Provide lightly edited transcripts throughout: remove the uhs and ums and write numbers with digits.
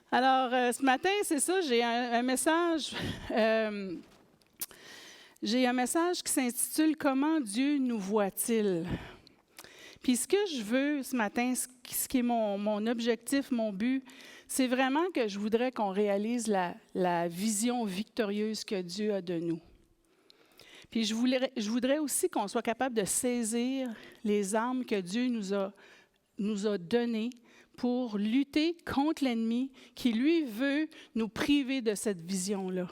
Alors, ce matin, c'est ça, j'ai un message. J'ai un message qui s'intitule « Comment Dieu nous voit-il ». Puis ce que je veux ce matin, ce qui est mon objectif, mon but, c'est vraiment que je voudrais qu'on réalise la vision victorieuse que Dieu a de nous. Puis je voudrais aussi qu'on soit capable de saisir les armes que Dieu nous a données pour lutter contre l'ennemi qui, lui, veut nous priver de cette vision-là.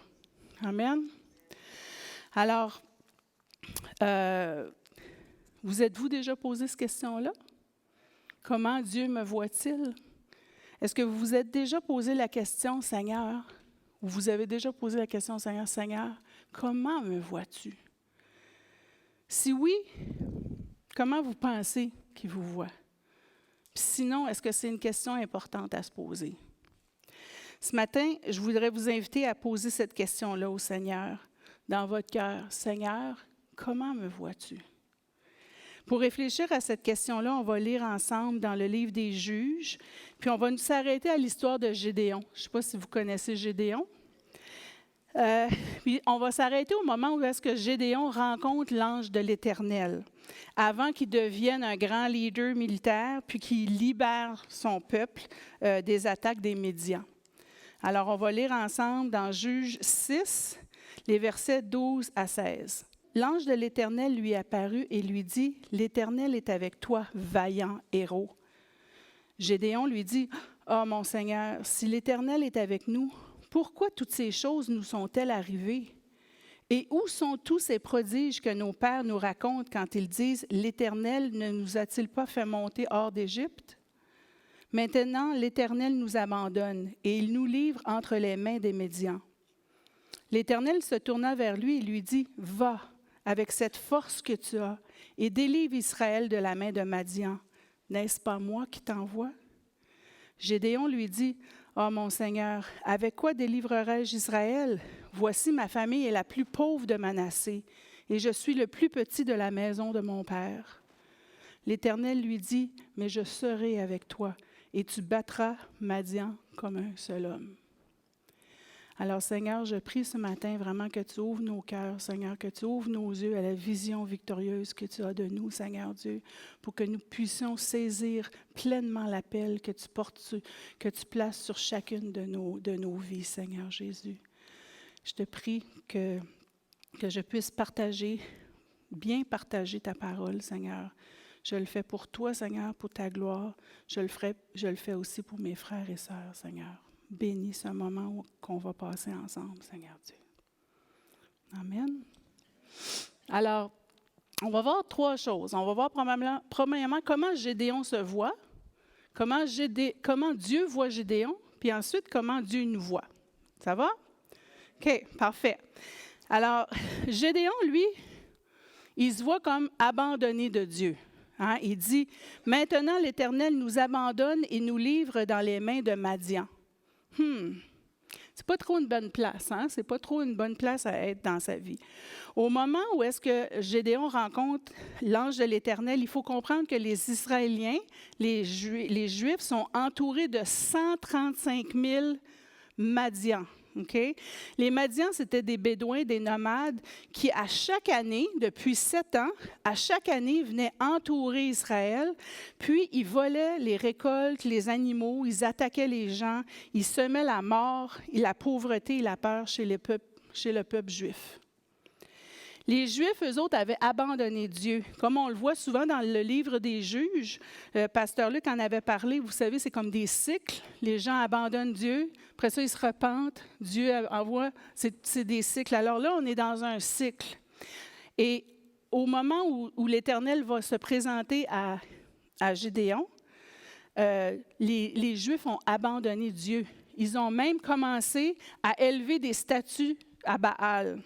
Amen. Alors, vous êtes-vous déjà posé cette question-là? Comment Dieu me voit-il? Est-ce que vous vous êtes déjà posé la question, Seigneur, ou vous avez déjà posé la question, Seigneur, Seigneur, comment me vois-tu? Si oui, comment vous pensez qu'il vous voit? Puis sinon, est-ce que c'est une question importante à se poser? Ce matin, je voudrais vous inviter à poser cette question-là au Seigneur, dans votre cœur. Seigneur, comment me vois-tu? Pour réfléchir à cette question-là, on va lire ensemble dans le livre des Juges, puis on va nous s'arrêter à l'histoire de Gédéon. Je ne sais pas si vous connaissez Gédéon. Puis on va s'arrêter au moment où est-ce que Gédéon rencontre l'ange de l'Éternel, avant qu'il devienne un grand leader militaire, puis qu'il libère son peuple des attaques des Médians. Alors, on va lire ensemble dans Juges 6, les versets 12 à 16. L'ange de l'Éternel lui apparut et lui dit, « L'Éternel est avec toi, vaillant héros. » Gédéon lui dit, « Ah, mon Seigneur, si l'Éternel est avec nous, pourquoi toutes ces choses nous sont-elles arrivées? Et où sont tous ces prodiges que nos pères nous racontent quand ils disent, « L'Éternel ne nous a-t-il pas fait monter hors d'Égypte? » Maintenant, l'Éternel nous abandonne et il nous livre entre les mains des Médians. L'Éternel se tourna vers lui et lui dit, « Va avec cette force que tu as et délivre Israël de la main de Madian. N'est-ce pas moi qui t'envoie? » Gédéon lui dit, « Ah, mon Seigneur, avec quoi délivrerai-je Israël? Voici ma famille est la plus pauvre de Manassé, et je suis le plus petit de la maison de mon père. » L'Éternel lui dit, « Mais je serai avec toi, et tu battras Madian comme un seul homme. » Alors, Seigneur, je prie ce matin vraiment que tu ouvres nos cœurs, Seigneur, que tu ouvres nos yeux à la vision victorieuse que tu as de nous, Seigneur Dieu, pour que nous puissions saisir pleinement l'appel que tu portes, que tu places sur chacune de nos vies, Seigneur Jésus. Je te prie que je puisse bien partager ta parole, Seigneur. Je le fais pour toi, Seigneur, pour ta gloire. Je le fais aussi pour mes frères et sœurs, Seigneur. Bénis ce moment qu'on va passer ensemble, Seigneur Dieu. Amen. Alors, on va voir trois choses. On va voir premièrement comment Gédéon se voit, comment Dieu voit Gédéon, puis ensuite comment Dieu nous voit. Ça va? OK, parfait. Alors, Gédéon, lui, il se voit comme abandonné de Dieu. Hein? Il dit, « Maintenant l'Éternel nous abandonne et nous livre dans les mains de Madian. » C'est pas trop une bonne place, hein? C'est pas trop une bonne place à être dans sa vie. Au moment où est-ce que Gédéon rencontre l'ange de l'Éternel, il faut comprendre que les Israéliens, les Juifs sont entourés de 135 000 Madians. Okay? Les Madians, c'était des Bédouins, des nomades qui, à chaque année, depuis 7 ans, à chaque année, venaient entourer Israël, puis ils volaient les récoltes, les animaux, ils attaquaient les gens, ils semaient la mort, la pauvreté et la peur chez le peuple juif. Les Juifs, eux autres, avaient abandonné Dieu. Comme on le voit souvent dans le livre des Juges, Pasteur Luc en avait parlé, vous savez, c'est comme des cycles. Les gens abandonnent Dieu, après ça, ils se repentent, Dieu envoie, c'est des cycles. Alors là, on est dans un cycle. Et au moment où l'Éternel va se présenter à Gédéon, les Juifs ont abandonné Dieu. Ils ont même commencé à élever des statues à Baal.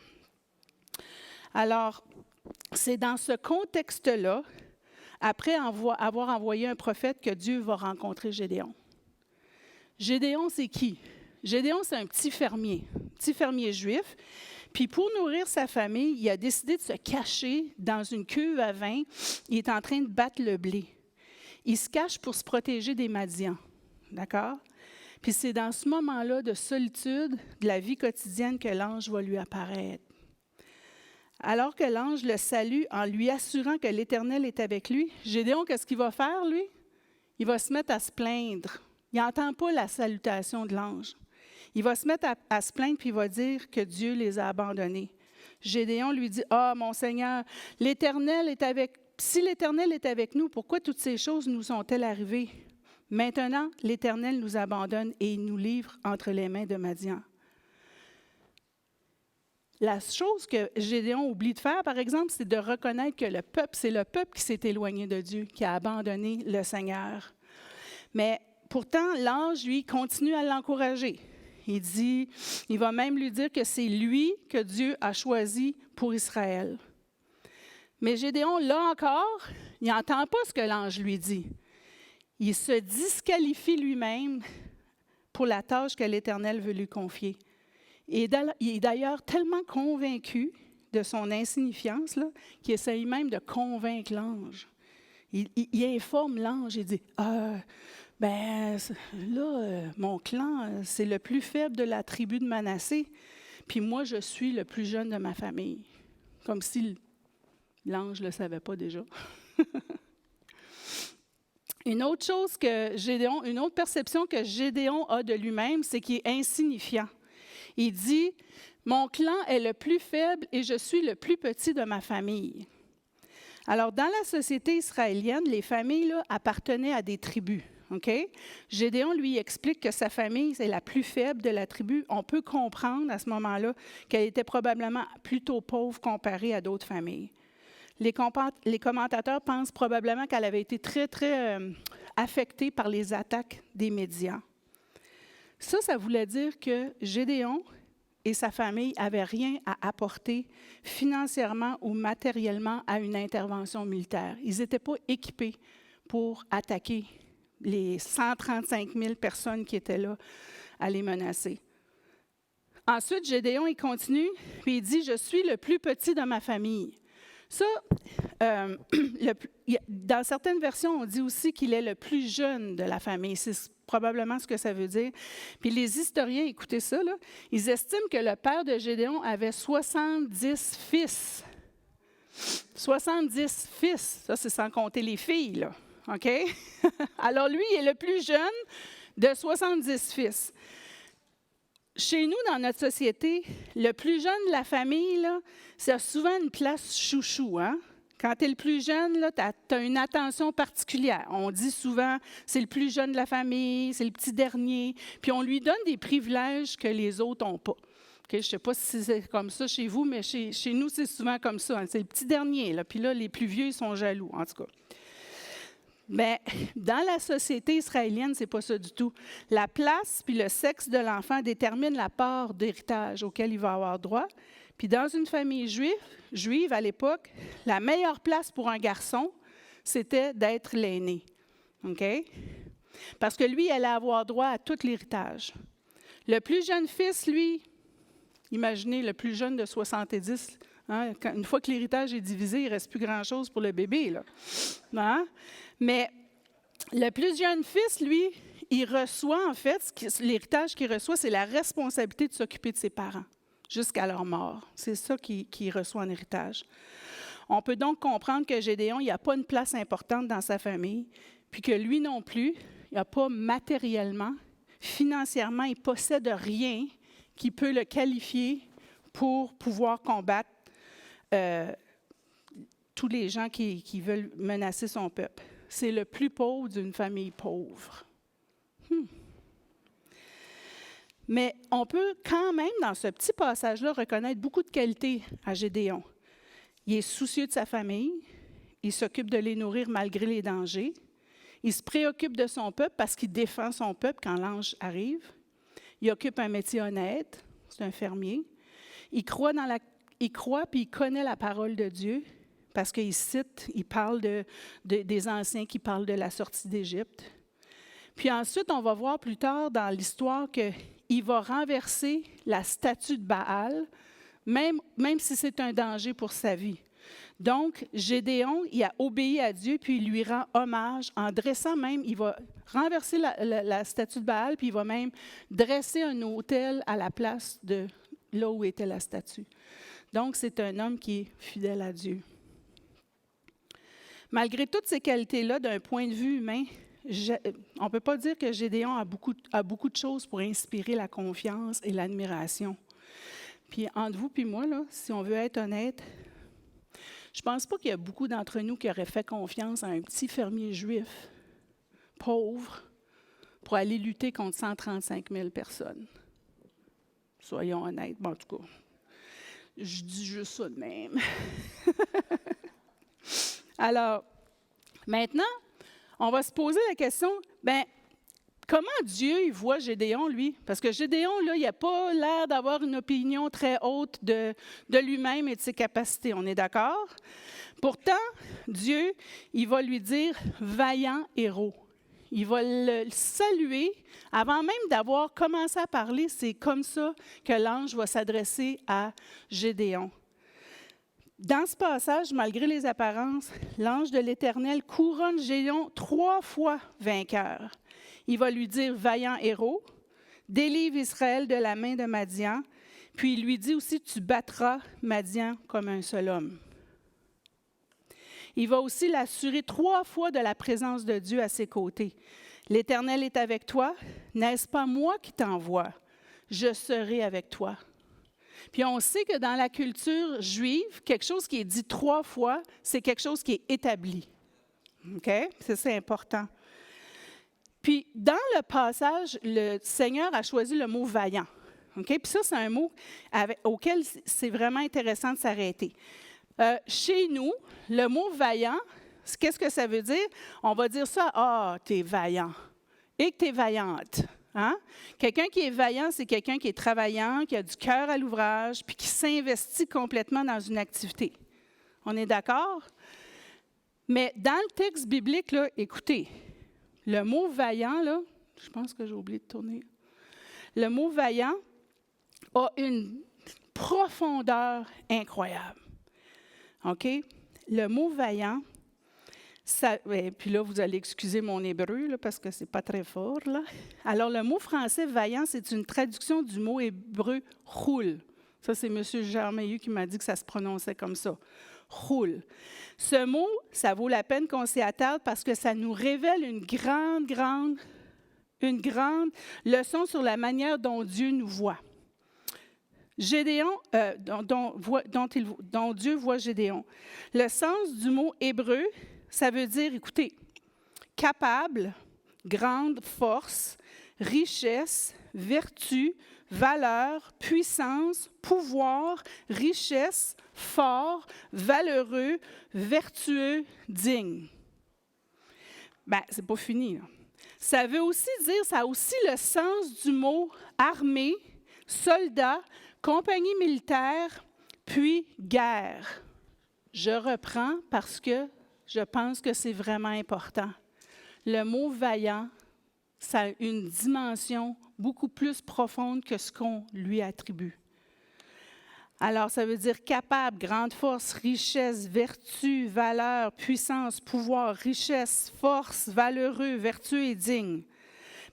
Alors, c'est dans ce contexte-là, après avoir envoyé un prophète, que Dieu va rencontrer Gédéon. Gédéon, c'est qui? Gédéon, c'est un petit fermier juif. Puis pour nourrir sa famille, il a décidé de se cacher dans une cuve à vin. Il est en train de battre le blé. Il se cache pour se protéger des Madians. D'accord? Puis c'est dans ce moment-là de solitude de la vie quotidienne que l'ange va lui apparaître. Alors que l'ange le salue en lui assurant que l'Éternel est avec lui, Gédéon, qu'est-ce qu'il va faire, lui? Il va se mettre à se plaindre. Il n'entend pas la salutation de l'ange. Il va se mettre à se plaindre puis il va dire que Dieu les a abandonnés. Gédéon lui dit, « Ah, mon Seigneur, si l'Éternel est avec nous, pourquoi toutes ces choses nous sont-elles arrivées? Maintenant, l'Éternel nous abandonne et il nous livre entre les mains de Madian. » La chose que Gédéon oublie de faire, par exemple, c'est de reconnaître que c'est le peuple qui s'est éloigné de Dieu, qui a abandonné le Seigneur. Mais pourtant, l'ange, lui, continue à l'encourager. Il va même lui dire que c'est lui que Dieu a choisi pour Israël. Mais Gédéon, là encore, il n'entend pas ce que l'ange lui dit. Il se disqualifie lui-même pour la tâche que l'Éternel veut lui confier. Et il est d'ailleurs tellement convaincu de son insignifiance là, qu'il essaye même de convaincre l'ange. Il informe l'ange, il dit mon clan, c'est le plus faible de la tribu de Manassé, puis moi, je suis le plus jeune de ma famille. Comme si l'ange ne le savait pas déjà. Une autre perception que Gédéon a de lui-même, c'est qu'il est insignifiant. Il dit, « Mon clan est le plus faible et je suis le plus petit de ma famille. » Alors, dans la société israélienne, les familles là, appartenaient à des tribus. Okay? Gédéon lui explique que sa famille, c'est la plus faible de la tribu. On peut comprendre à ce moment-là qu'elle était probablement plutôt pauvre comparée à d'autres familles. Les commentateurs pensent probablement qu'elle avait été très, très affectée par les attaques des Médians. Ça voulait dire que Gédéon et sa famille n'avaient rien à apporter financièrement ou matériellement à une intervention militaire. Ils n'étaient pas équipés pour attaquer les 135 000 personnes qui étaient là à les menacer. Ensuite, Gédéon, il continue, puis il dit « Je suis le plus petit de ma famille ». Ça, dans certaines versions, on dit aussi qu'il est le plus jeune de la famille. C'est probablement ce que ça veut dire. Puis les historiens, écoutez ça, là, ils estiment que le père de Gédéon avait 70 fils. 70 fils, ça c'est sans compter les filles, là. OK? Alors lui, il est le plus jeune de 70 fils. Chez nous, dans notre société, le plus jeune de la famille, là, c'est souvent une place chouchou. Hein? Quand tu es le plus jeune, tu as une attention particulière. On dit souvent, c'est le plus jeune de la famille, c'est le petit dernier, puis on lui donne des privilèges que les autres n'ont pas. Okay? Je ne sais pas si c'est comme ça chez vous, mais chez nous, c'est souvent comme ça. Hein? C'est le petit dernier, là, puis là, les plus vieux, ils sont jaloux, en tout cas. Mais dans la société israélienne, ce n'est pas ça du tout. La place puis le sexe de l'enfant déterminent la part d'héritage auquel il va avoir droit. Puis dans une famille juive à l'époque, la meilleure place pour un garçon, c'était d'être l'aîné. Okay? Parce que lui, il allait avoir droit à tout l'héritage. Le plus jeune fils, lui, imaginez le plus jeune de 70, hein, une fois que l'héritage est divisé, il ne reste plus grand-chose pour le bébé. Là. Hein? Mais le plus jeune fils, lui, il reçoit, en fait, l'héritage qu'il reçoit, c'est la responsabilité de s'occuper de ses parents jusqu'à leur mort. C'est ça qu'il reçoit en héritage. On peut donc comprendre que Gédéon, il n'a pas une place importante dans sa famille, puis que lui non plus, il n'a pas matériellement, financièrement, il ne possède rien qui peut le qualifier pour pouvoir combattre tous les gens qui veulent menacer son peuple. C'est le plus pauvre d'une famille pauvre. Mais on peut quand même, dans ce petit passage-là, reconnaître beaucoup de qualités à Gédéon. Il est soucieux de sa famille, il s'occupe de les nourrir malgré les dangers, il se préoccupe de son peuple parce qu'il défend son peuple quand l'ange arrive, il occupe un métier honnête, c'est un fermier, il croit puis il connaît la parole de Dieu, parce qu'il cite, il parle des anciens qui parlent de la sortie d'Égypte. Puis ensuite, on va voir plus tard dans l'histoire qu'il va renverser la statue de Baal, même si c'est un danger pour sa vie. Donc, Gédéon, il a obéi à Dieu, puis il lui rend hommage en dressant même, il va renverser la statue de Baal, puis il va même dresser un autel à la place de là où était la statue. Donc, c'est un homme qui est fidèle à Dieu. Malgré toutes ces qualités-là, d'un point de vue humain, on ne peut pas dire que Gédéon a beaucoup de choses pour inspirer la confiance et l'admiration. Puis entre vous et moi, là, si on veut être honnête, je ne pense pas qu'il y a beaucoup d'entre nous qui auraient fait confiance à un petit fermier juif, pauvre, pour aller lutter contre 135 000 personnes. Soyons honnêtes. Bon, en tout cas, je dis juste ça de même. Alors, maintenant, on va se poser la question, comment Dieu il voit Gédéon, lui? Parce que Gédéon, là, il n'a pas l'air d'avoir une opinion très haute de lui-même et de ses capacités. On est d'accord? Pourtant, Dieu, il va lui dire « vaillant héros ». Il va le saluer. Avant même d'avoir commencé à parler, c'est comme ça que l'ange va s'adresser à Gédéon. Dans ce passage, malgré les apparences, l'ange de l'Éternel couronne Gédéon 3 fois vainqueur. Il va lui dire « vaillant héros », délivre Israël de la main de Madian, puis il lui dit aussi « tu battras Madian comme un seul homme ». Il va aussi l'assurer 3 fois de la présence de Dieu à ses côtés. « L'Éternel est avec toi, n'est-ce pas moi qui t'envoie? Je serai avec toi. » Puis on sait que dans la culture juive, quelque chose qui est dit 3 fois, c'est quelque chose qui est établi. OK? C'est important. Puis dans le passage, le Seigneur a choisi le mot « vaillant ». OK? Puis ça, c'est un mot auquel c'est vraiment intéressant de s'arrêter. Chez nous, le mot « vaillant », qu'est-ce que ça veut dire? On va dire ça « ah, t'es vaillant » et que t'es vaillante. Hein? Quelqu'un qui est vaillant, c'est quelqu'un qui est travaillant, qui a du cœur à l'ouvrage, puis qui s'investit complètement dans une activité. On est d'accord? Mais dans le texte biblique, là, écoutez, le mot « vaillant », là, je pense que j'ai oublié de tourner. Le mot « vaillant » a une profondeur incroyable. OK? Le mot « vaillant », puis là, vous allez excuser mon hébreu, là, parce que ce n'est pas très fort. Là. Alors, le mot français « vaillant », c'est une traduction du mot hébreu « roule ». Ça, c'est M. Germailleux qui m'a dit que ça se prononçait comme ça. « Roule ». Ce mot, ça vaut la peine qu'on s'y attarde parce que ça nous révèle une grande leçon sur la manière dont Dieu nous voit. Gédéon, dont Dieu voit Gédéon. Le sens du mot hébreu, ça veut dire, écoutez, capable, grande force, richesse, vertu, valeur, puissance, pouvoir, richesse, fort, valeureux, vertueux, digne. C'est pas fini. Là. Ça veut aussi dire, ça a aussi le sens du mot armée, soldat, compagnie militaire, puis guerre. Je reprends parce que je pense que c'est vraiment important. Le mot « vaillant », ça a une dimension beaucoup plus profonde que ce qu'on lui attribue. Alors, ça veut dire capable, grande force, richesse, vertu, valeur, puissance, pouvoir, richesse, force, valeureux, vertueux et digne.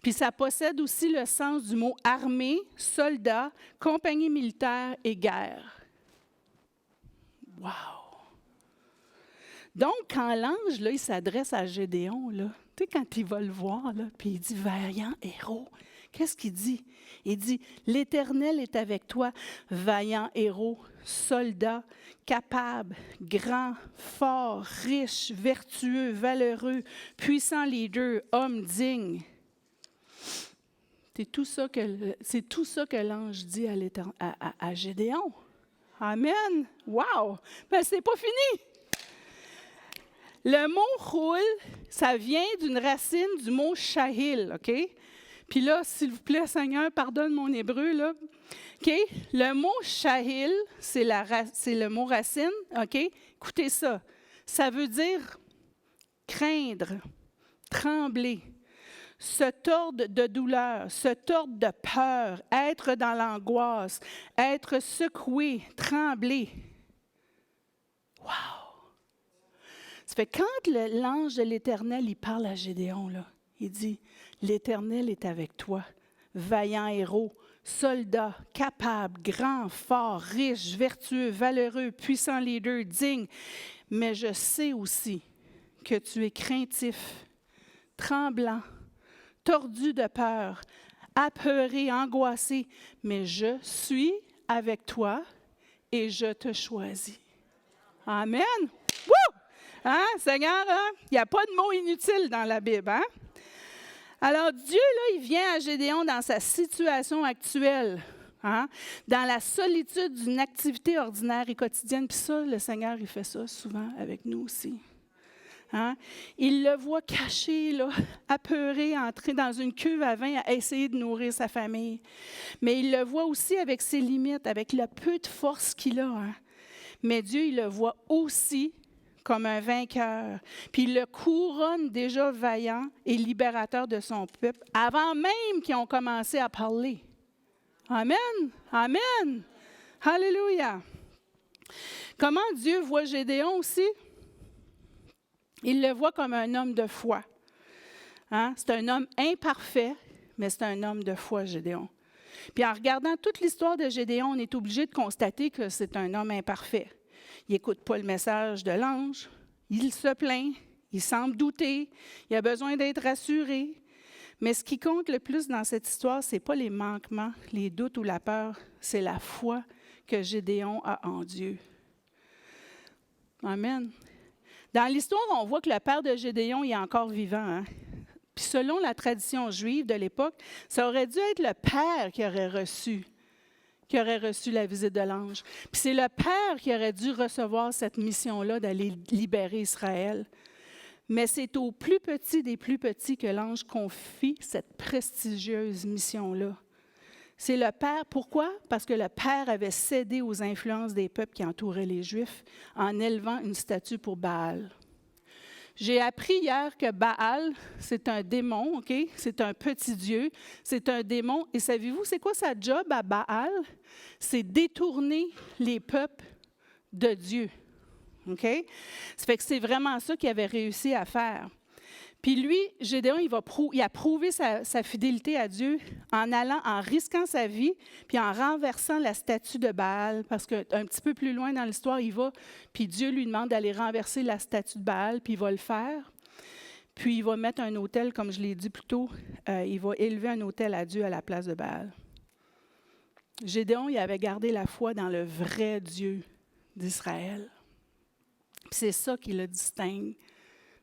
Puis ça possède aussi le sens du mot armée, soldat, compagnie militaire et guerre. Wow! Donc, quand l'ange, là, il s'adresse à Gédéon, là, tu sais, quand il va le voir, là, puis il dit « vaillant héros », qu'est-ce qu'il dit? Il dit « l'Éternel est avec toi, vaillant héros, soldat, capable, grand, fort, riche, vertueux, valeureux, puissant leader, homme digne. » C'est tout ça que l'ange dit à Gédéon. Amen! Wow! Mais c'est pas fini! Le mot « roule », ça vient d'une racine du mot « shahil », OK? Puis là, s'il vous plaît, Seigneur, pardonne mon hébreu, là. OK? Le mot « shahil », c'est le mot racine, OK? Écoutez ça. Ça veut dire craindre, trembler, se tordre de douleur, se tordre de peur, être dans l'angoisse, être secoué, trembler. Wow! Ça fait que quand l'ange de l'Éternel, il parle à Gédéon, là, il dit, « L'Éternel est avec toi, vaillant héros, soldat, capable, grand, fort, riche, vertueux, valeureux, puissant leader, digne. Mais je sais aussi que tu es craintif, tremblant, tordu de peur, apeuré, angoissé, mais je suis avec toi et je te choisis. » Amen. Woo! Hein, Seigneur, hein? Il n'y a pas de mots inutiles dans la Bible. Hein? Alors, Dieu, là, il vient à Gédéon dans sa situation actuelle, hein? Dans la solitude d'une activité ordinaire et quotidienne. Puis ça, le Seigneur, il fait ça souvent avec nous aussi. Hein? Il le voit caché, là, apeuré, entrer dans une cuve à vin à essayer de nourrir sa famille. Mais il le voit aussi avec ses limites, avec le peu de force qu'il a. Hein? Mais Dieu, il le voit aussi comme un vainqueur. Puis il le couronne déjà vaillant et libérateur de son peuple, avant même qu'ils ont commencé à parler. Amen! Amen! Alléluia! Comment Dieu voit Gédéon aussi? Il le voit comme un homme de foi. Hein? C'est un homme imparfait, mais c'est un homme de foi, Gédéon. Puis en regardant toute l'histoire de Gédéon, on est obligé de constater que c'est un homme imparfait. Il n'écoute pas le message de l'ange, il se plaint, il semble douter, il a besoin d'être rassuré. Mais ce qui compte le plus dans cette histoire, ce n'est pas les manquements, les doutes ou la peur, c'est la foi que Gédéon a en Dieu. Amen. Dans l'histoire, on voit que le père de Gédéon est encore vivant. Hein? Puis selon la tradition juive de l'époque, ça aurait dû être le père qui aurait reçu la visite de l'ange. Puis c'est le père qui aurait dû recevoir cette mission-là d'aller libérer Israël. Mais c'est aux plus petits des plus petits que l'ange confie cette prestigieuse mission-là. C'est le père. Pourquoi? Parce que le père avait cédé aux influences des peuples qui entouraient les Juifs en élevant une statue pour Baal. J'ai appris hier que Baal, c'est un démon, OK? C'est un petit dieu, c'est un démon. Et savez-vous, c'est quoi sa job à Baal? C'est détourner les peuples de Dieu, OK? Ça fait que c'est vraiment ça qu'il avait réussi à faire. Puis lui, Gédéon, il a prouvé sa fidélité à Dieu en risquant sa vie, puis en renversant la statue de Baal, parce qu'un petit peu plus loin dans l'histoire, il va, puis Dieu lui demande d'aller renverser la statue de Baal, puis il va le faire. Puis il va mettre un autel, comme je l'ai dit plus tôt, il va élever un autel à Dieu à la place de Baal. Gédéon, il avait gardé la foi dans le vrai Dieu d'Israël. Puis c'est ça qui le distingue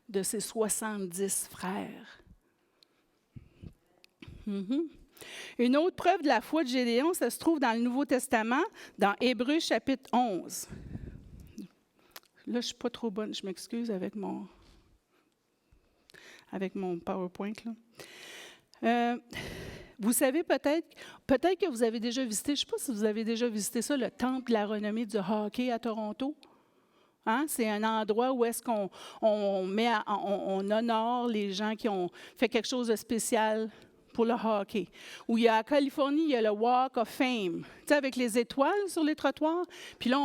de ses 70 frères. Une autre preuve de la foi de Gédéon, ça se trouve dans le Nouveau Testament, dans Hébreux chapitre 11. Là, je ne suis pas trop bonne, je m'excuse avec mon PowerPoint. Là. Vous savez peut-être que vous avez déjà visité, je ne sais pas si vous avez déjà visité ça, le Temple de la renommée du hockey à Toronto. Hein? C'est un endroit où est-ce qu'on on honore les gens qui ont fait quelque chose de spécial pour le hockey. Où il y a, en Californie, il y a le Walk of Fame, tu sais, avec les étoiles sur les trottoirs. Puis là,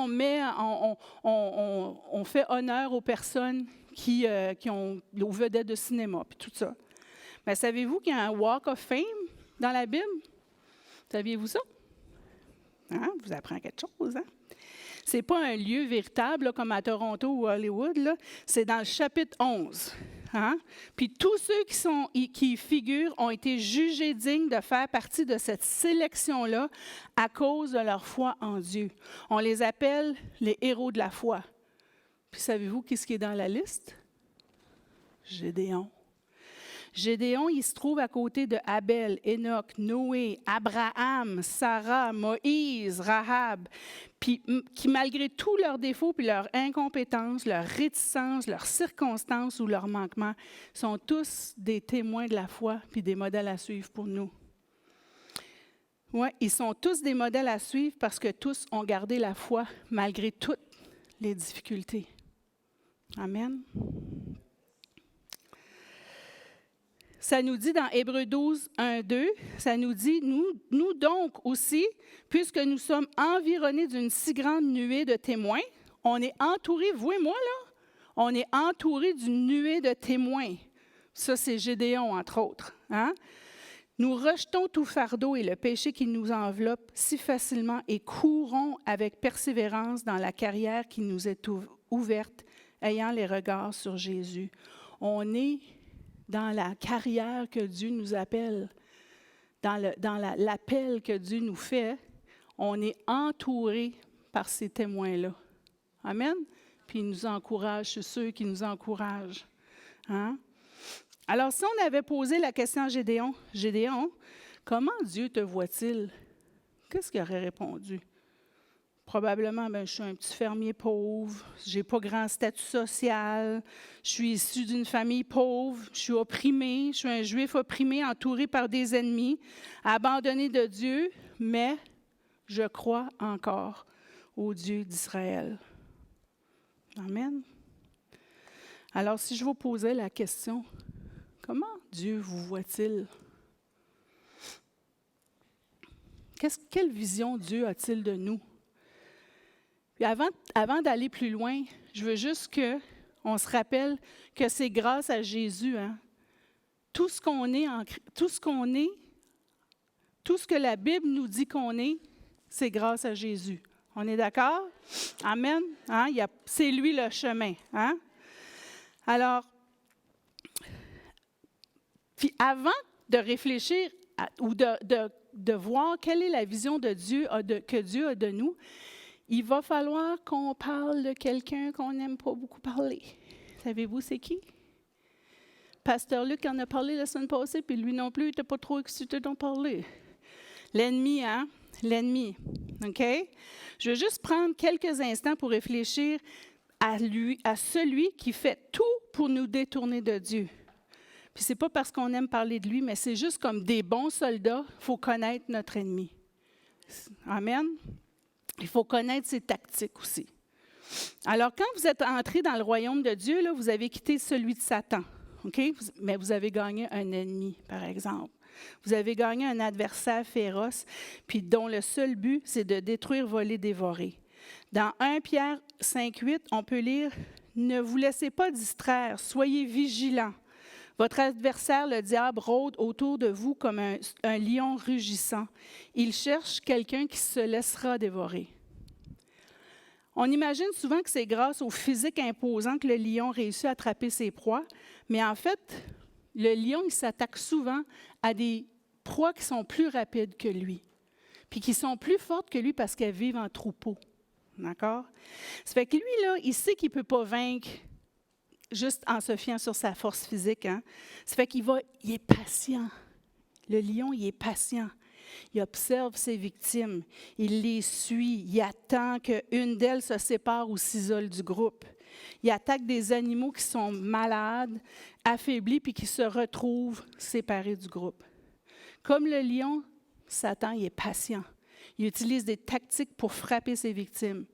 on fait honneur aux personnes qui ont aux vedettes de cinéma, puis tout ça. Mais savez-vous qu'il y a un Walk of Fame dans la Bible? Saviez-vous ça? Hein? Vous apprenez quelque chose, hein? Ce n'est pas un lieu véritable là, comme à Toronto ou à Hollywood, là. C'est dans le chapitre 11. Hein? Puis tous ceux qui y figurent ont été jugés dignes de faire partie de cette sélection-là à cause de leur foi en Dieu. On les appelle les héros de la foi. Puis savez-vous qu'est-ce qui est dans la liste? Gédéon. Gédéon, il se trouve à côté de Abel, Enoch, Noé, Abraham, Sarah, Moïse, Rahab, puis qui, malgré tous leurs défauts, puis leur incompétence, leur réticence, leurs circonstances ou leurs manquements, sont tous des témoins de la foi, puis des modèles à suivre pour nous. Oui, ils sont tous des modèles à suivre parce que tous ont gardé la foi malgré toutes les difficultés. Amen. Ça nous dit dans Hébreux 12, 1, 2, ça nous dit, nous donc aussi, puisque nous sommes environnés d'une si grande nuée de témoins, on est entourés, vous et moi, là, On est entouré d'une nuée de témoins. Ça, c'est Gédéon, entre autres. Hein? Nous rejetons tout fardeau et le péché qui nous enveloppe si facilement et courons avec persévérance dans la carrière qui nous est ouverte, ayant les regards sur Jésus. On est dans la carrière que Dieu nous appelle, dans l'appel que Dieu nous fait. On est entouré par ces témoins-là. Amen? Puis ils nous encouragent, c'est ceux qui nous encouragent. Hein? Alors, si on avait posé la question à Gédéon, « Gédéon, comment Dieu te voit-il? » Qu'est-ce qu'il aurait répondu? Probablement, je suis un petit fermier pauvre, je n'ai pas grand statut social, je suis issu d'une famille pauvre, je suis opprimé, je suis un juif opprimé, entouré par des ennemis, abandonné de Dieu, mais je crois encore au Dieu d'Israël. Amen. Alors, si je vous posais la question, comment Dieu vous voit-il? Quelle vision Dieu a-t-il de nous? Puis avant d'aller plus loin, je veux juste qu'on se rappelle que c'est grâce à Jésus. Hein? Tout ce que la Bible nous dit qu'on est, c'est grâce à Jésus. On est d'accord? Amen? Hein? C'est lui le chemin. Hein? Alors, puis avant de réfléchir ou de voir quelle est la vision de Dieu que Dieu a de nous, il va falloir qu'on parle de quelqu'un qu'on n'aime pas beaucoup parler. Savez-vous c'est qui? Pasteur Luc en a parlé la semaine passée, puis lui non plus, il n'était pas trop excité d'en parler. L'ennemi, hein? L'ennemi. OK? Je veux juste prendre quelques instants pour réfléchir à celui qui fait tout pour nous détourner de Dieu. Puis c'est pas parce qu'on aime parler de lui, mais c'est juste comme des bons soldats, il faut connaître notre ennemi. Amen? Il faut connaître ses tactiques aussi. Alors, quand vous êtes entré dans le royaume de Dieu, là, vous avez quitté celui de Satan. OK? Mais vous avez gagné un ennemi, par exemple. Vous avez gagné un adversaire féroce, puis dont le seul but, c'est de détruire, voler, dévorer. Dans 1 Pierre 5,8, on peut lire « Ne vous laissez pas distraire, soyez vigilants. Votre adversaire, le diable, rôde autour de vous comme un lion rugissant. Il cherche quelqu'un qui se laissera dévorer. » On imagine souvent que c'est grâce au physique imposant que le lion réussit à attraper ses proies, mais en fait, le lion, il s'attaque souvent à des proies qui sont plus rapides que lui, puis qui sont plus fortes que lui parce qu'elles vivent en troupeau. D'accord? Ça fait que lui, là, il sait qu'il ne peut pas vaincre juste en se fiant sur sa force physique. Hein? Ça fait qu'il est patient. Le lion, il est patient. Il observe ses victimes. Il les suit. Il attend qu'une d'elles se sépare ou s'isole du groupe. Il attaque des animaux qui sont malades, affaiblis, puis qui se retrouvent séparés du groupe. Comme le lion, Satan, il est patient. Il utilise des tactiques pour frapper ses victimes.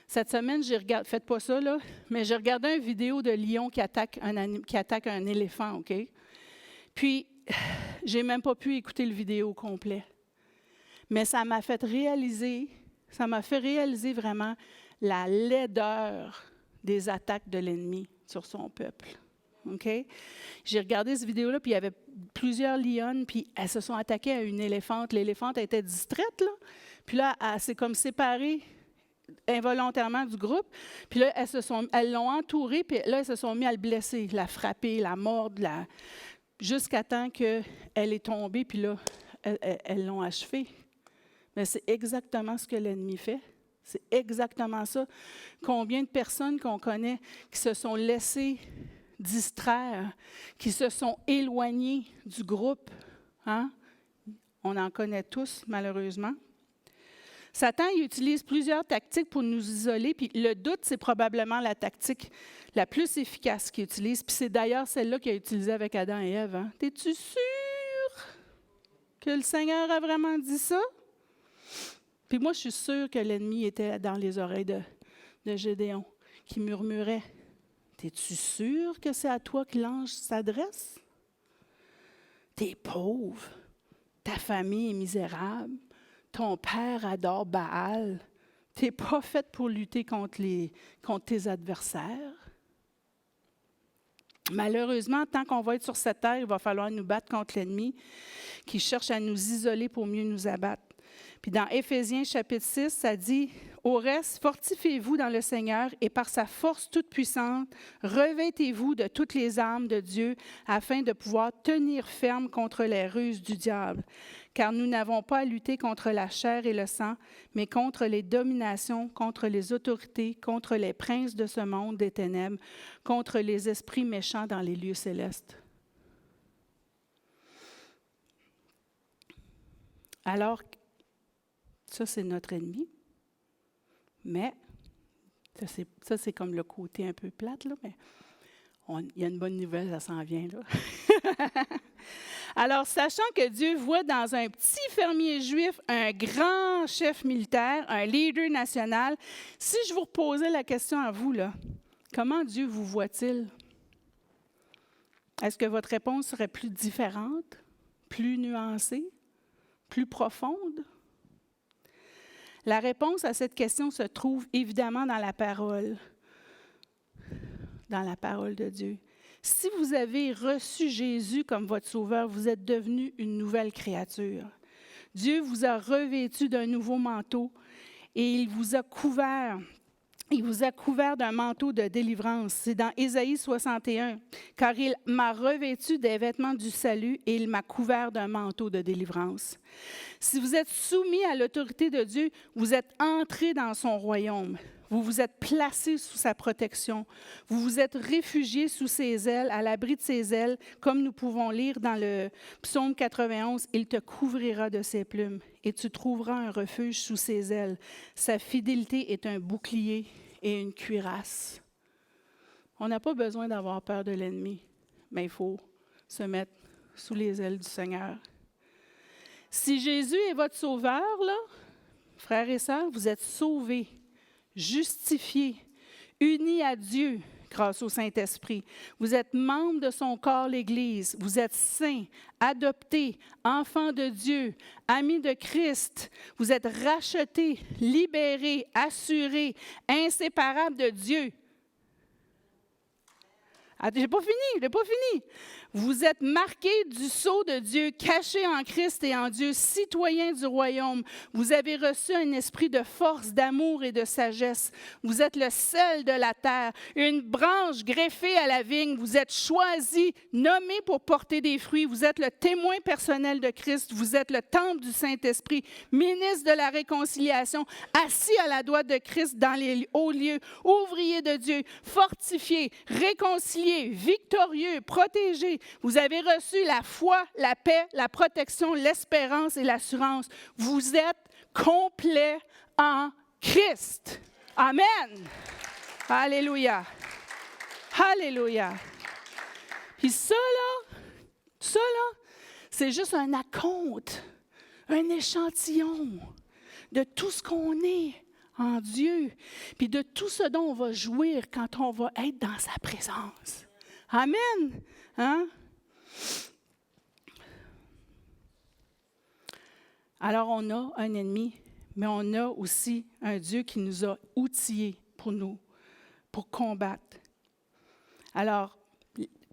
Cette semaine, faites pas ça, là, mais j'ai regardé une vidéo de lion qui attaque un éléphant, OK? Puis, j'ai même pas pu écouter le vidéo complet. Mais ça m'a fait réaliser vraiment la laideur des attaques de l'ennemi sur son peuple. OK? J'ai regardé cette vidéo-là, puis il y avait plusieurs lionnes, puis elles se sont attaquées à une éléphante. L'éléphante était distraite, là. Puis là, elle s'est comme séparée involontairement du groupe. Puis là, elles l'ont entourée, puis là, elles se sont mis à le blesser, la frapper, la mordre, jusqu'à temps qu'elle est tombée, puis là, elles l'ont achevée. Mais c'est exactement ce que l'ennemi fait. C'est exactement ça. Combien de personnes qu'on connaît qui se sont laissées distraire, qui se sont éloignées du groupe. Hein? On en connaît tous, malheureusement. Satan, il utilise plusieurs tactiques pour nous isoler, puis le doute, c'est probablement la tactique la plus efficace qu'il utilise, puis c'est d'ailleurs celle-là qu'il a utilisée avec Adam et Ève. Hein? Es-tu sûr que le Seigneur a vraiment dit ça? Puis moi, je suis sûre que l'ennemi était dans les oreilles de Gédéon, qui murmurait, « Es-tu sûr que c'est à toi que l'ange s'adresse? T'es pauvre, ta famille est misérable, ton père adore Baal, t'es pas faite pour lutter contre tes adversaires. » Malheureusement, tant qu'on va être sur cette terre, il va falloir nous battre contre l'ennemi qui cherche à nous isoler pour mieux nous abattre. Puis dans Éphésiens chapitre 6, ça dit « Au reste, fortifiez-vous dans le Seigneur et par sa force toute puissante, revêtez-vous de toutes les armes de Dieu afin de pouvoir tenir ferme contre les ruses du diable. Car nous n'avons pas à lutter contre la chair et le sang, mais contre les dominations, contre les autorités, contre les princes de ce monde des ténèbres, contre les esprits méchants dans les lieux célestes. » Alors, ça, c'est notre ennemi. Mais, ça, c'est comme le côté un peu plate, là, mais il y a une bonne nouvelle, ça s'en vient, là. Alors, sachant que Dieu voit dans un petit fermier juif un grand chef militaire, un leader national, si je vous reposais la question à vous, là, comment Dieu vous voit-il? Est-ce que votre réponse serait plus différente, plus nuancée, plus profonde? La réponse à cette question se trouve évidemment dans la parole de Dieu. Si vous avez reçu Jésus comme votre sauveur, vous êtes devenu une nouvelle créature. Dieu vous a revêtu d'un nouveau manteau et il vous a couvert d'un manteau de délivrance. C'est dans Ésaïe 61. « Car il m'a revêtu des vêtements du salut et il m'a couvert d'un manteau de délivrance. » Si vous êtes soumis à l'autorité de Dieu, vous êtes entrés dans son royaume. Vous vous êtes placés sous sa protection. Vous vous êtes réfugiés sous ses ailes, à l'abri de ses ailes, comme nous pouvons lire dans le psaume 91, « Il te couvrira de ses plumes et tu trouveras un refuge sous ses ailes. Sa fidélité est un bouclier et une cuirasse. » On n'a pas besoin d'avoir peur de l'ennemi, mais il faut se mettre sous les ailes du Seigneur. Si Jésus est votre sauveur, là, frères et sœurs, vous êtes sauvés, justifiés, unis à Dieu grâce au Saint-Esprit. Vous êtes membres de son corps, l'Église. Vous êtes saints, adoptés, enfants de Dieu, amis de Christ. Vous êtes rachetés, libérés, assurés, inséparables de Dieu. Ah, je n'ai pas fini. Vous êtes marqués du sceau de Dieu, cachés en Christ et en Dieu, citoyens du royaume. Vous avez reçu un esprit de force, d'amour et de sagesse. Vous êtes le sel de la terre, une branche greffée à la vigne. Vous êtes choisis, nommés pour porter des fruits. Vous êtes le témoin personnel de Christ. Vous êtes le temple du Saint-Esprit, ministre de la réconciliation, assis à la droite de Christ dans les hauts lieux, ouvrier de Dieu, fortifié, réconcilié, victorieux, protégé. Vous avez reçu la foi, la paix, la protection, l'espérance et l'assurance. Vous êtes complet en Christ. Amen. Alléluia. Alléluia. Puis ça, c'est juste un acompte, un échantillon de tout ce qu'on est en Dieu, puis de tout ce dont on va jouir quand on va être dans sa présence. Amen. Hein? Alors, on a un ennemi, mais on a aussi un Dieu qui nous a outillés pour combattre. Alors,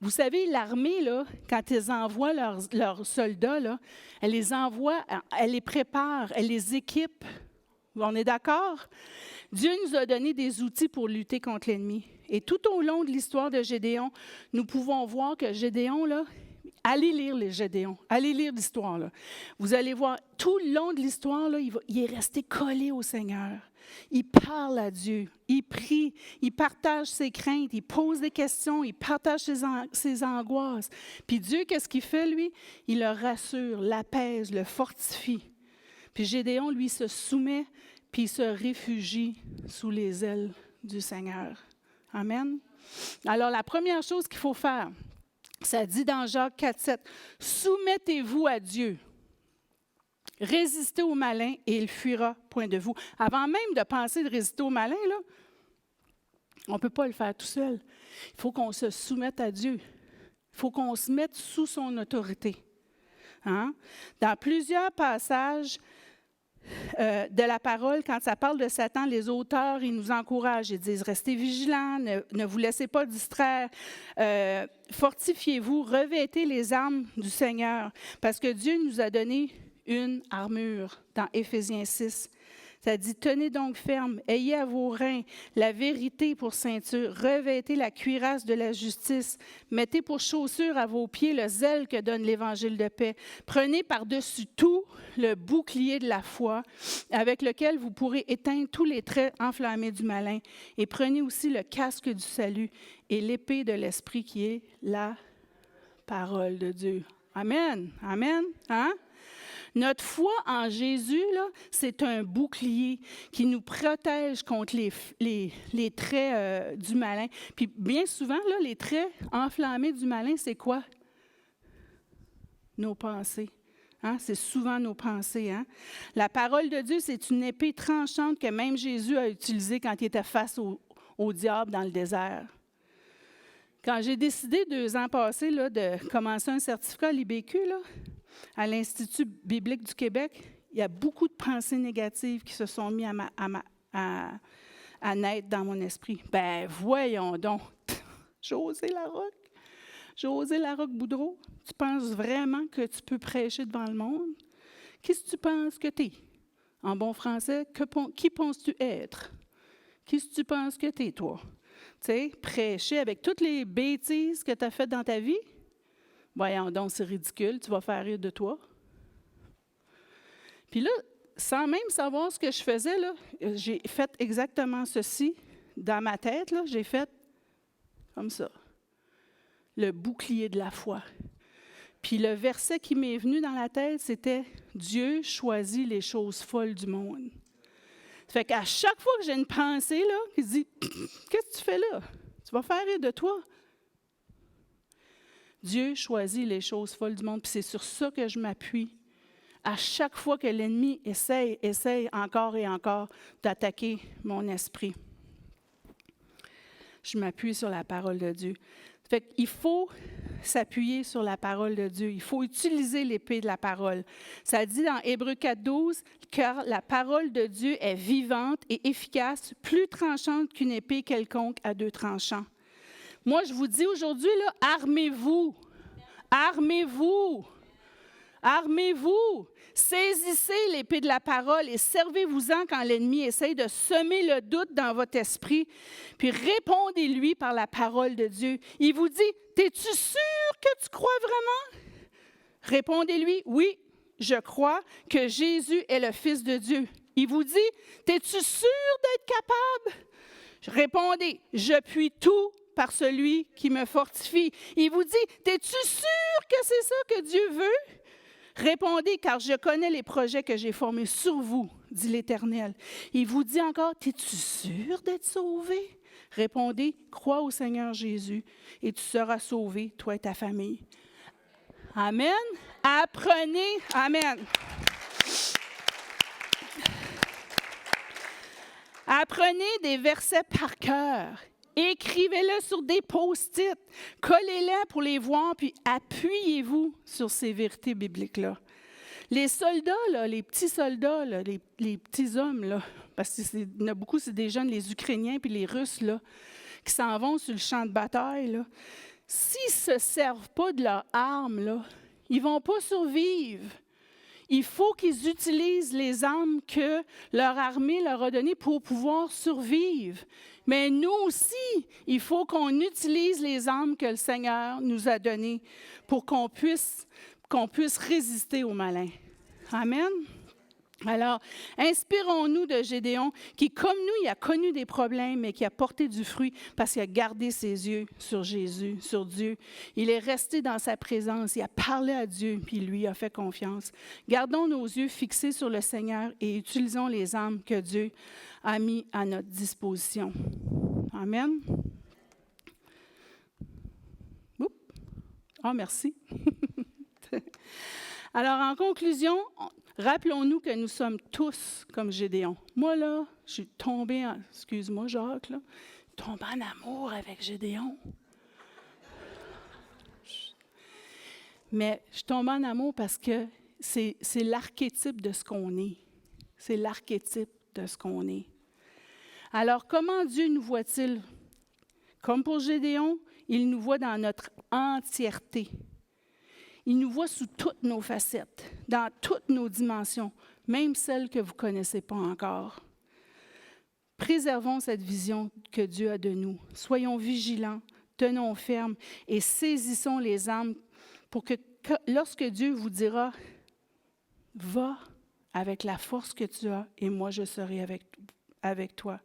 vous savez, l'armée, là, quand ils envoient leurs soldats, là, elle les envoie, elle les prépare, elle les équipe. On est d'accord? Dieu nous a donné des outils pour lutter contre l'ennemi. Et tout au long de l'histoire de Gédéon, nous pouvons voir que Gédéon, là, allez lire les Gédéons, allez lire l'histoire. Là. Vous allez voir, tout le long de l'histoire, là, il est resté collé au Seigneur. Il parle à Dieu, il prie, il partage ses craintes, il pose des questions, il partage ses angoisses. Puis Dieu, qu'est-ce qu'il fait, lui? Il le rassure, l'apaise, le fortifie. Puis Gédéon, lui, se soumet, puis il se réfugie sous les ailes du Seigneur. Amen. Alors, la première chose qu'il faut faire, ça dit dans Jacques 4,7, « Soumettez-vous à Dieu. Résistez au malin et il fuira point de vous. » Avant même de penser de résister au malin, là, on ne peut pas le faire tout seul. Il faut qu'on se soumette à Dieu. Il faut qu'on se mette sous son autorité. Hein? Dans plusieurs passages de la parole, quand ça parle de Satan, les auteurs, ils nous encouragent. Ils disent, restez vigilants, ne vous laissez pas distraire, fortifiez-vous, revêtez les armes du Seigneur, parce que Dieu nous a donné une armure dans Éphésiens 6. Ça dit, tenez donc ferme, ayez à vos reins la vérité pour ceinture, revêtez la cuirasse de la justice, mettez pour chaussure à vos pieds le zèle que donne l'Évangile de paix. Prenez par-dessus tout le bouclier de la foi avec lequel vous pourrez éteindre tous les traits enflammés du malin. Et prenez aussi le casque du salut et l'épée de l'Esprit qui est la parole de Dieu. Amen. Amen. Hein? Notre foi en Jésus, là, c'est un bouclier qui nous protège contre les traits du malin. Puis bien souvent, là, les traits enflammés du malin, c'est quoi? Nos pensées. Hein? C'est souvent nos pensées. Hein? La parole de Dieu, c'est une épée tranchante que même Jésus a utilisée quand il était face au diable dans le désert. Quand j'ai décidé 2 ans passés là, de commencer un certificat à l'IBQ, là, à l'Institut biblique du Québec, il y a beaucoup de pensées négatives qui se sont mises à naître dans mon esprit. Ben voyons donc, Josée Larocque Boudreau, tu penses vraiment que tu peux prêcher devant le monde? Qu'est-ce que tu penses que tu es? En bon français, qui penses-tu être? Qu'est-ce que tu penses que tu es, toi? Tu sais, prêcher avec toutes les bêtises que tu as faites dans ta vie? Voyons donc, c'est ridicule, tu vas faire rire de toi. Puis là, sans même savoir ce que je faisais, là, j'ai fait exactement ceci dans ma tête. Là, j'ai fait comme ça, le bouclier de la foi. Puis le verset qui m'est venu dans la tête, c'était « Dieu choisit les choses folles du monde ». Ça fait qu'à chaque fois que j'ai une pensée là, qui se dit « Qu'est-ce que tu fais là? Tu vas faire rire de toi ». Dieu choisit les choses folles du monde, puis c'est sur ça que je m'appuie. À chaque fois que l'ennemi essaye encore et encore d'attaquer mon esprit, je m'appuie sur la parole de Dieu. Fait qu'il faut s'appuyer sur la parole de Dieu. Il faut utiliser l'épée de la parole. Ça dit dans Hébreux 4,12 « Car la parole de Dieu est vivante et efficace, plus tranchante qu'une épée quelconque à 2 tranchants. » Moi, je vous dis aujourd'hui, là, armez-vous. Armez-vous. Armez-vous. Saisissez l'épée de la parole et servez-vous-en quand l'ennemi essaye de semer le doute dans votre esprit. Puis répondez-lui par la parole de Dieu. Il vous dit, t'es-tu sûr que tu crois vraiment? Répondez-lui, oui, je crois que Jésus est le Fils de Dieu. Il vous dit, t'es-tu sûr d'être capable? Répondez, je puis tout par celui qui me fortifie. Il vous dit, t'es-tu sûr que c'est ça que Dieu veut? Répondez, car je connais les projets que j'ai formés sur vous, dit l'Éternel. Il vous dit encore, t'es-tu sûr d'être sauvé? Répondez, crois au Seigneur Jésus et tu seras sauvé, toi et ta famille. Amen. Apprenez. Amen. Apprenez des versets par cœur. Écrivez-le sur des post-it. Collez-les pour les voir, puis appuyez-vous sur ces vérités bibliques-là. Les soldats, là, les petits soldats, là, les petits hommes, là, parce qu'il y en a beaucoup, c'est des jeunes, les Ukrainiens puis les Russes, là, qui s'en vont sur le champ de bataille, là. S'ils ne se servent pas de leurs armes, là, ils ne vont pas survivre. Il faut qu'ils utilisent les armes que leur armée leur a données pour pouvoir survivre. Mais nous aussi, il faut qu'on utilise les armes que le Seigneur nous a données pour qu'on puisse résister au malin. Amen. Alors, inspirons-nous de Gédéon, qui, comme nous, il a connu des problèmes, mais qui a porté du fruit parce qu'il a gardé ses yeux sur Jésus, sur Dieu. Il est resté dans sa présence, il a parlé à Dieu, puis lui a fait confiance. Gardons nos yeux fixés sur le Seigneur et utilisons les armes que Dieu a mis à notre disposition. Amen. Oups. Oh, merci. Alors, en conclusion, rappelons-nous que nous sommes tous comme Gédéon. Moi, là, je suis tombée excuse-moi, Jacques, là, tombée en amour avec Gédéon. Mais je tombe en amour parce que c'est l'archétype de ce qu'on est. C'est l'archétype de ce qu'on est. Alors, comment Dieu nous voit-il? Comme pour Gédéon, il nous voit dans notre entièreté. Il nous voit sous toutes nos facettes, dans toutes nos dimensions, même celles que vous ne connaissez pas encore. Préservons cette vision que Dieu a de nous. Soyons vigilants, tenons ferme et saisissons les armes pour que lorsque Dieu vous dira « Va avec la force que tu as et moi je serai avec toi ».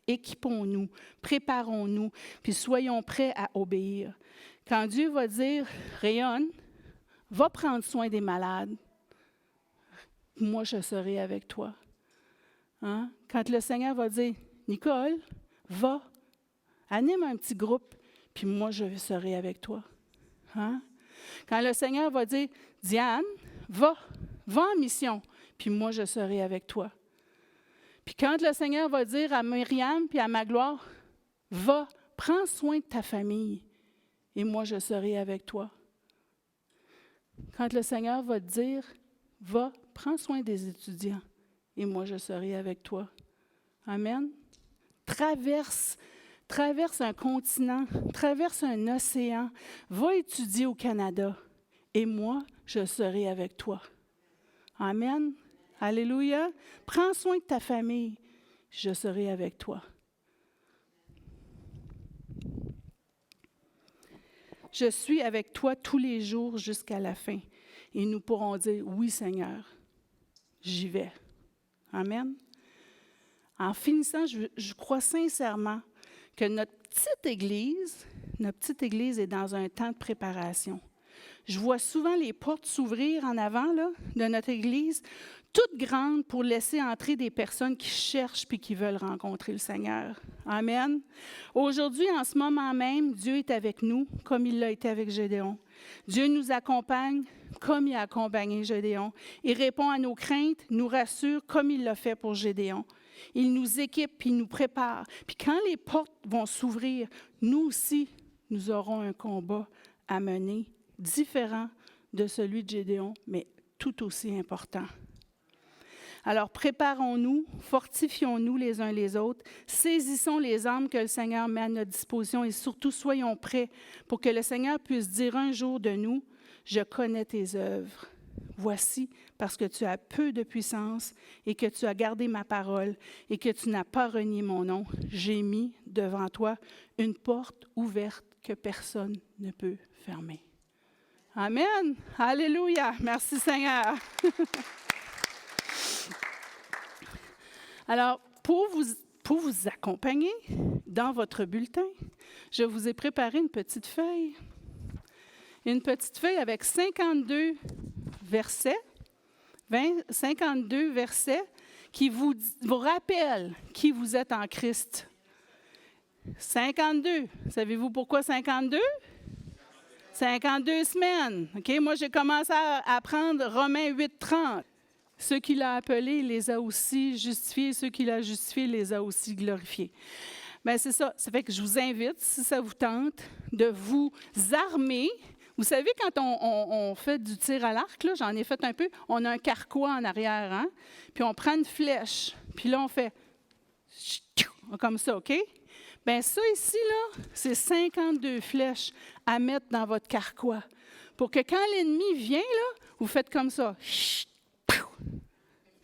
Équipons-nous, préparons-nous, puis soyons prêts à obéir. Quand Dieu va dire « Rayonne, va prendre soin des malades, moi je serai avec toi ». Hein? Quand le Seigneur va dire « Nicole, va, anime un petit groupe, puis moi je serai avec toi. Hein? » Quand le Seigneur va dire « Diane, va en mission, puis moi je serai avec toi. » Puis quand le Seigneur va dire à Myriam puis à Magloire « Va, prends soin de ta famille, et moi je serai avec toi. » Quand le Seigneur va te dire « Va, prends soin des étudiants, et moi je serai avec toi. » Amen. Traverse un continent, traverse un océan, va étudier au Canada, et moi je serai avec toi. Amen. Alléluia. Prends soin de ta famille, je serai avec toi. Je suis avec toi tous les jours jusqu'à la fin. Et nous pourrons dire, oui Seigneur, j'y vais. Amen. En finissant, je crois sincèrement que notre petite Église est dans un temps de préparation. Je vois souvent les portes s'ouvrir en avant là, de notre Église, toutes grandes pour laisser entrer des personnes qui cherchent puis qui veulent rencontrer le Seigneur. Amen. Aujourd'hui, en ce moment même, Dieu est avec nous comme il l'a été avec Gédéon. Dieu nous accompagne comme il a accompagné Gédéon. Il répond à nos craintes, nous rassure comme il l'a fait pour Gédéon. Il nous équipe puis nous prépare. Puis quand les portes vont s'ouvrir, nous aussi, nous aurons un combat à mener différent de celui de Gédéon, mais tout aussi important. Alors, préparons-nous, fortifions-nous les uns les autres, saisissons les armes que le Seigneur met à notre disposition et surtout soyons prêts pour que le Seigneur puisse dire un jour de nous, « Je connais tes œuvres. Voici, parce que tu as peu de puissance et que tu as gardé ma parole et que tu n'as pas renié mon nom, j'ai mis devant toi une porte ouverte que personne ne peut fermer. » Amen. Alléluia. Merci Seigneur. Alors, pour vous accompagner dans votre bulletin, je vous ai préparé une petite feuille. Une petite feuille avec 52 versets, 52 versets qui vous rappellent qui vous êtes en Christ. 52. Savez-vous pourquoi 52? 52 semaines. OK? Moi, j'ai commencé à apprendre Romains 8:30. Ceux qu'il a appelés, il les a aussi justifiés. Ceux qu'il a justifiés, il les a aussi glorifiés. Bien, c'est ça. Ça fait que je vous invite, si ça vous tente, de vous armer. Vous savez, quand on fait du tir à l'arc, là, j'en ai fait un peu, on a un carquois en arrière, hein? Puis on prend une flèche, puis là, on fait comme ça, OK? Bien, ça ici, là, c'est 52 flèches à mettre dans votre carquois. Pour que quand l'ennemi vient, là, vous faites comme ça.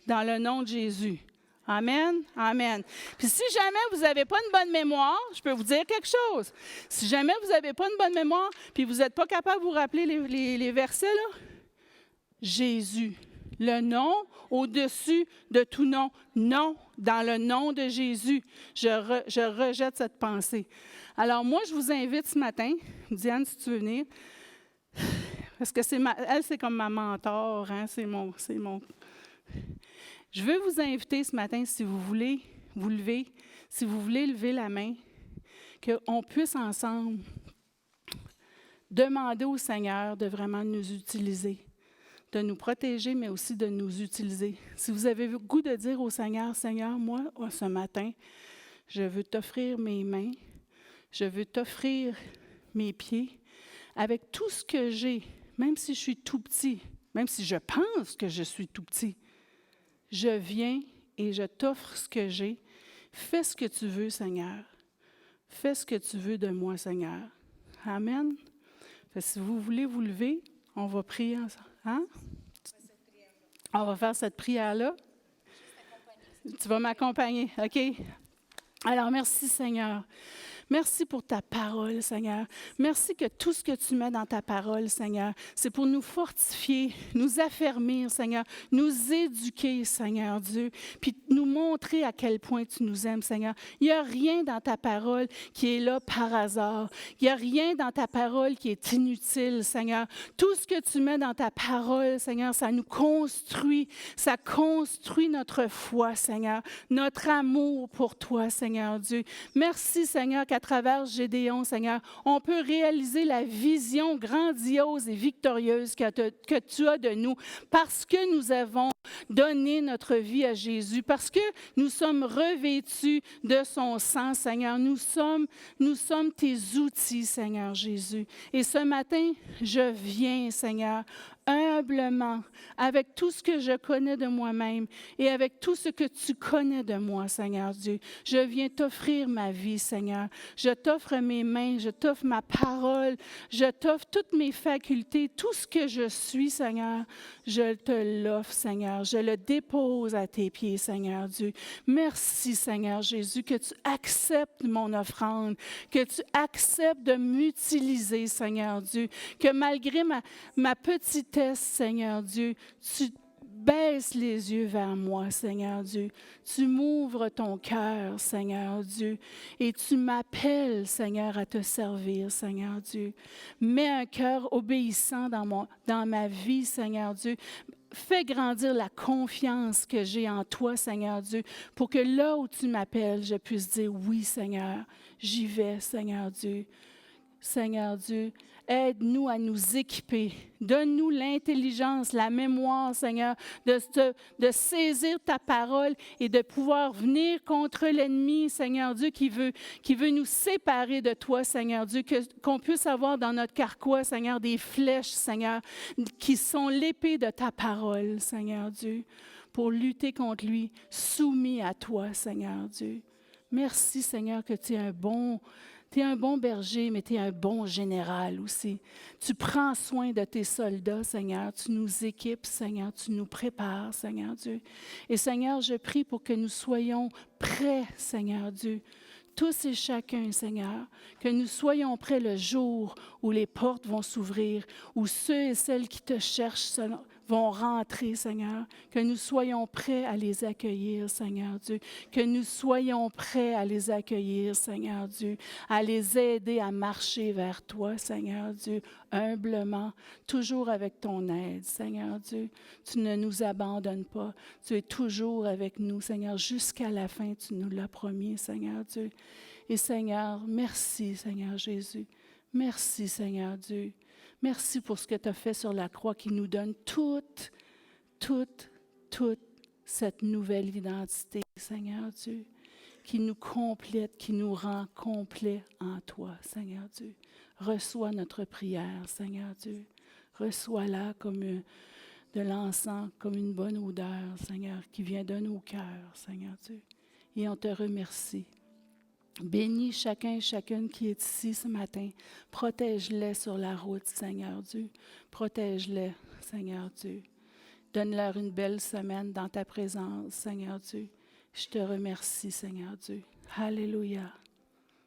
Dans le nom de Jésus. Amen. Amen. Puis si jamais vous n'avez pas une bonne mémoire, je peux vous dire quelque chose. Si jamais vous n'avez pas une bonne mémoire, puis vous n'êtes pas capable de vous rappeler les versets, là, Jésus, le nom au-dessus de tout nom. Non, dans le nom de Jésus, je rejette cette pensée. Alors moi, je vous invite ce matin, Diane, si tu veux venir, parce que elle, c'est comme ma mentor, hein, c'est mon. Je veux vous inviter ce matin, si vous voulez vous lever, si vous voulez lever la main, qu'on puisse ensemble demander au Seigneur de vraiment nous utiliser, de nous protéger, mais aussi de nous utiliser. Si vous avez le goût de dire au Seigneur, « Seigneur, moi, ce matin, je veux t'offrir mes mains, je veux t'offrir mes pieds, avec tout ce que j'ai, même si je suis tout petit, même si je pense que je suis tout petit, je viens et je t'offre ce que j'ai. Fais ce que tu veux, Seigneur. Fais ce que tu veux de moi, Seigneur. Amen. Fait que si vous voulez vous lever, on va prier ensemble. Hein? On va faire cette prière-là. Tu vas m'accompagner, OK? Alors, merci, Seigneur. Merci pour ta parole, Seigneur. Merci que tout ce que tu mets dans ta parole, Seigneur, c'est pour nous fortifier, nous affermir, Seigneur, nous éduquer, Seigneur Dieu, puis nous montrer à quel point tu nous aimes, Seigneur. Il n'y a rien dans ta parole qui est là par hasard. Il n'y a rien dans ta parole qui est inutile, Seigneur. Tout ce que tu mets dans ta parole, Seigneur, ça nous construit, ça construit notre foi, Seigneur, notre amour pour toi, Seigneur Dieu. Merci, Seigneur, qu'à travers Gédéon, Seigneur, on peut réaliser la vision grandiose et victorieuse que tu as de nous parce que nous avons donné notre vie à Jésus, parce que nous sommes revêtus de son sang, Seigneur. Nous sommes tes outils, Seigneur Jésus. Et ce matin, je viens, Seigneur, humblement, avec tout ce que je connais de moi-même et avec tout ce que tu connais de moi, Seigneur Dieu. Je viens t'offrir ma vie, Seigneur. Je t'offre mes mains, je t'offre ma parole, je t'offre toutes mes facultés, tout ce que je suis, Seigneur. Je te l'offre, Seigneur. Je le dépose à tes pieds, Seigneur Dieu. Merci, Seigneur Jésus, que tu acceptes mon offrande, que tu acceptes de m'utiliser, Seigneur Dieu, que malgré ma petitesse, Seigneur Dieu, tu baisses les yeux vers moi, Seigneur Dieu. Tu m'ouvres ton cœur, Seigneur Dieu, et tu m'appelles, Seigneur, à te servir, Seigneur Dieu. Mets un cœur obéissant dans ma vie, Seigneur Dieu. Fais grandir la confiance que j'ai en toi, Seigneur Dieu, pour que là où tu m'appelles, je puisse dire oui, Seigneur, j'y vais, Seigneur Dieu. Seigneur Dieu, aide-nous à nous équiper. Donne-nous l'intelligence, la mémoire, Seigneur, de saisir ta parole et de pouvoir venir contre l'ennemi, Seigneur Dieu, qui veut nous séparer de toi, Seigneur Dieu, qu'on puisse avoir dans notre carquois, Seigneur, des flèches, Seigneur, qui sont l'épée de ta parole, Seigneur Dieu, pour lutter contre lui, soumis à toi, Seigneur Dieu. Merci, Seigneur, que tu es un bon berger, mais tu es un bon général aussi. Tu prends soin de tes soldats, Seigneur. Tu nous équipes, Seigneur. Tu nous prépares, Seigneur Dieu. Et Seigneur, je prie pour que nous soyons prêts, Seigneur Dieu. Tous et chacun, Seigneur, que nous soyons prêts le jour où les portes vont s'ouvrir, où ceux et celles qui te cherchent vont rentrer, Seigneur, que nous soyons prêts à les accueillir, Seigneur Dieu, que nous soyons prêts à les accueillir, Seigneur Dieu, à les aider à marcher vers toi, Seigneur Dieu, humblement, toujours avec ton aide, Seigneur Dieu. Tu ne nous abandonnes pas, tu es toujours avec nous, Seigneur, jusqu'à la fin, tu nous l'as promis, Seigneur Dieu. Et Seigneur, merci, Seigneur Jésus. Merci, Seigneur Dieu. Merci pour ce que tu as fait sur la croix qui nous donne toute cette nouvelle identité, Seigneur Dieu, qui nous complète, qui nous rend complets en toi, Seigneur Dieu. Reçois notre prière, Seigneur Dieu. Reçois-la comme de l'encens, comme une bonne odeur, Seigneur, qui vient de nos cœurs, Seigneur Dieu. Et on te remercie. Bénis chacun et chacune qui est ici ce matin. Protège-les sur la route, Seigneur Dieu. Protège-les, Seigneur Dieu. Donne-leur une belle semaine dans ta présence, Seigneur Dieu. Je te remercie, Seigneur Dieu. Alléluia.